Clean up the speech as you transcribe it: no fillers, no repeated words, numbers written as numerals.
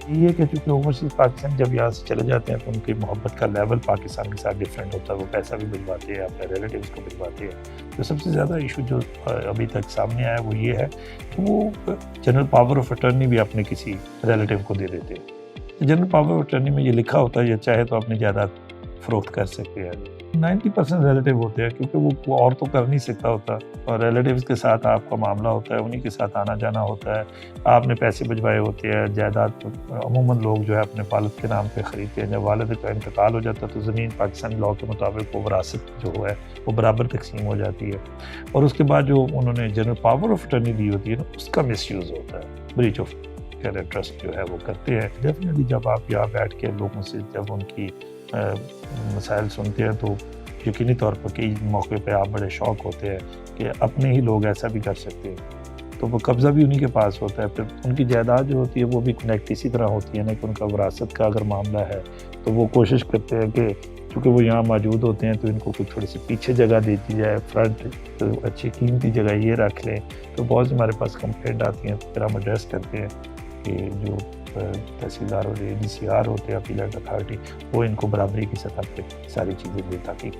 ये है कि चूँकि ओवरसीज़ पाकिस्तान जब यहाँ से चले जाते हैं तो उनकी मोहब्बत का लेवल पाकिस्तान के साथ डिफरेंट होता है। वो पैसा भी भिजवाते हैं, अपने रिलेटिव्स को भिजवाते हैं। तो सबसे ज़्यादा इशू जो अभी तक सामने आया वो ये है कि वो जनरल पावर ऑफ अटॉर्नी भी अपने किसी रिलेटिव को दे देते हैं। जनरल पावर ऑफ अटॉर्नी में ये लिखा होता है, ये चाहे तो अपनी जायदाद फ़रोख्त कर सकते हैं। 90% रिलेटिव होते हैं क्योंकि वो और तो कर नहीं सकता होता, और रिलेटिव्स के साथ आपका मामला होता है, उन्हीं के साथ आना जाना होता है। आपने पैसे भिजवाए होते हैं, जायदाद अमूमन लोग जो है अपने वालिद के नाम पे ख़रीदते हैं। जब वालिद का इंतकाल हो जाता है तो ज़मीन पाकिस्तानी लॉ के मुताबिक वो विरासत जो है वो बराबर तकसीम हो जाती है, और उसके बाद जो उन्होंने जनरल पावर ऑफ अटॉर्नी दी होती है ना, उसका मिसयूज़ होता है। ब्रीच ऑफ ट्रस्ट जो है वो करते हैं। डेफिनेटली जब आप यहाँ बैठ के लोगों से जब उनकी मसाइल सुनते हैं तो यकीनी तौर पर कई मौके पे आप बड़े शौक होते हैं कि अपने ही लोग ऐसा भी कर सकते हैं। तो वो कब्ज़ा भी उन्हीं के पास होता है, फिर उनकी जायदाद जो होती है वो भी कनेक्ट इसी तरह होती है ना कि उनका विरासत का अगर मामला है तो वो कोशिश करते हैं कि चूँकि वो यहाँ मौजूद होते हैं तो इनको कुछ थोड़ी सी पीछे जगह दे दी जाए, फ्रंट तो अच्छी कीमती जगह ये रख लें। तो बहुत सी हमारे पास कंप्लेंट आती हैं, फिर हम एड्रेस करते हैं कि जो तहसीलदार और ADCR होते हैं, अपीलेट अथॉरिटी, वो इनको बराबरी की सतह पे सारी चीज़ें दे ताकि